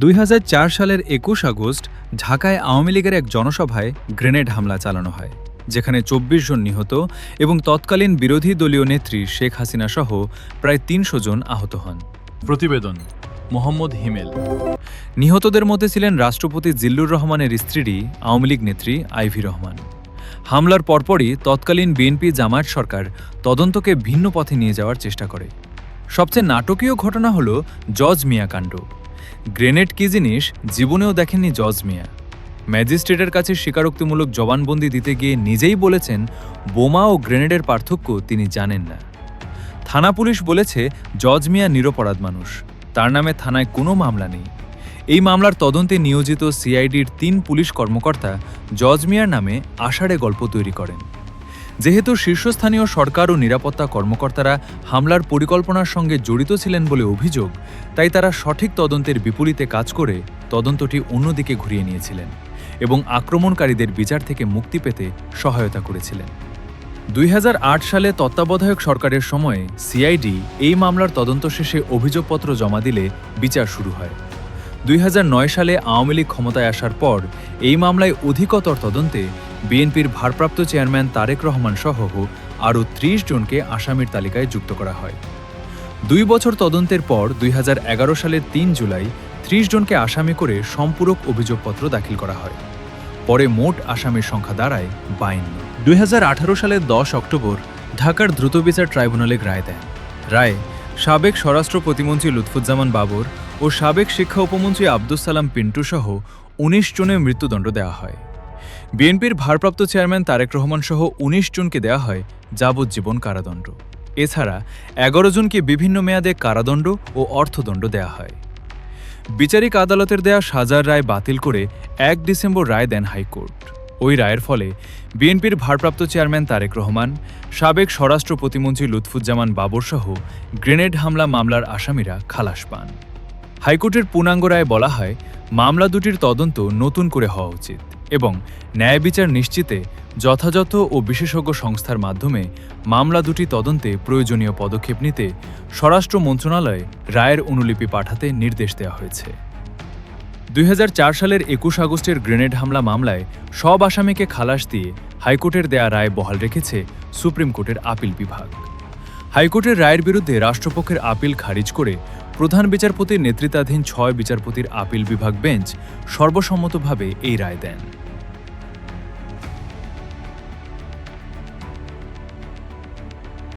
২০০৪ সালের ২১ আগস্ট ঢাকায় আওয়ামী লীগের এক জনসভায় গ্রেনেড হামলা চালানো হয়, যেখানে ২৪ জন নিহত এবং তৎকালীন বিরোধী দলীয় নেত্রী শেখ হাসিনা সহ প্রায় ৩০০ জন আহত হন। প্রতিবেদন মোহাম্মদ হিমেল। নিহতদের মধ্যে ছিলেন রাষ্ট্রপতি জিল্লুর রহমানের স্ত্রী আওয়ামী লীগ নেত্রী আইভি রহমান। হামলার পরপরই তৎকালীন বিএনপি জামায়াত সরকার তদন্তকে ভিন্ন পথে নিয়ে যাওয়ার চেষ্টা করে। সবচেয়ে নাটকীয় ঘটনা হল জজ মিয়া কাণ্ড। গ্রেনেড কী জিনিস জীবনেও দেখেননি জজ মিয়া। ম্যাজিস্ট্রেটের কাছে স্বীকারোক্তিমূলক জবানবন্দি দিতে গিয়ে নিজেই বলেছেন বোমা ও গ্রেনেডের পার্থক্য তিনি জানেন না। থানা পুলিশ বলেছে জজ মিয়া নিরপরাধ মানুষ, তার নামে থানায় কোনো মামলা নেই। এই মামলার তদন্তে নিয়োজিত সিআইডির ৩ পুলিশ কর্মকর্তা জজ মিয়ার নামে আষাঢ়ে গল্প তৈরি করেন। যেহেতু শীর্ষস্থানীয় সরকার ও নিরাপত্তা কর্মকর্তারা হামলার পরিকল্পনার সঙ্গে জড়িত ছিলেন বলে অভিযোগ, তাই তারা সঠিক তদন্তের বিপরীতে কাজ করে তদন্তটি অন্যদিকে ঘুরিয়ে নিয়েছিলেন এবং আক্রমণকারীদের বিচার থেকে মুক্তি পেতে সহায়তা করেছিলেন। ২০০৮ সালে তত্ত্বাবধায়ক সরকারের সময়ে সিআইডি এই মামলার তদন্ত শেষে অভিযোগপত্র জমা দিলে বিচার শুরু হয়। ২০০৯ সালে আওয়ামী লীগ ক্ষমতায় আসার পর এই মামলায় অধিকতর তদন্তে বিএনপির ভারপ্রাপ্ত চেয়ারম্যান তারেক রহমান সহ আরও ৩০ জনকে আসামির তালিকায় যুক্ত করা হয়। ২ বছর তদন্তের পর ২০১১ সালের ৩ জুলাই ৩০ জনকে আসামি করে সম্পূরক অভিযোগপত্র দাখিল করা হয়। পরে মোট আসামির সংখ্যা দাঁড়ায় ৫২। ২০১৮ সালের ১০ অক্টোবর ঢাকার দ্রুতবিচার ট্রাইব্যুনালে রায় দেন। রায়ে সাবেক স্বরাষ্ট্র প্রতিমন্ত্রী লুৎফুজ্জামান বাবর ও সাবেক শিক্ষা উপমন্ত্রী আব্দুস সালাম পিন্টু সহ ১৯ জনের মৃত্যুদণ্ড দেওয়া হয়। বিএনপির ভারপ্রাপ্ত চেয়ারম্যান তারেক রহমান সহ ১৯ জনকে দেওয়া হয় যাবজ্জীবন কারাদণ্ড। এছাড়া ১১ জনকে বিভিন্ন মেয়াদে কারাদণ্ড ও অর্থদণ্ড দেওয়া হয়। বিচারিক আদালতের দেয়া সাজার রায় বাতিল করে ১ ডিসেম্বর রায় দেন হাইকোর্ট। ওই রায়ের ফলে বিএনপির ভারপ্রাপ্ত চেয়ারম্যান তারেক রহমান, সাবেক স্বরাষ্ট্র প্রতিমন্ত্রী লুৎফুজ্জামান বাবর সহ গ্রেনেড হামলা মামলার আসামিরা খালাস পান। হাইকোর্টের পূর্ণাঙ্গ রায়ে বলা হয়, মামলা দুটির তদন্ত নতুন করে হওয়া উচিত এবং ন্যায় বিচার নিশ্চিতে যথাযথ ও বিশেষজ্ঞ সংস্থার মাধ্যমে মামলা দুটি তদন্তে প্রয়োজনীয় পদক্ষেপ নিতে স্বরাষ্ট্র মন্ত্রণালয়ে রায়ের অনুলিপি পাঠাতে নির্দেশ দেওয়া হয়েছে। ২০০৪ সালের ২১ আগস্টের গ্রেনেড হামলা মামলায় সব আসামিকে খালাস দিয়ে হাইকোর্টের দেয়া রায় বহাল রেখেছে সুপ্রিম কোর্টের আপিল বিভাগ। হাইকোর্টের রায়ের বিরুদ্ধে রাষ্ট্রপক্ষের আপিল খারিজ করে প্রধান বিচারপতির নেতৃত্বাধীন ৬ বিচারপতির আপিল বিভাগ বেঞ্চ সর্বসম্মতভাবে এই রায় দেন।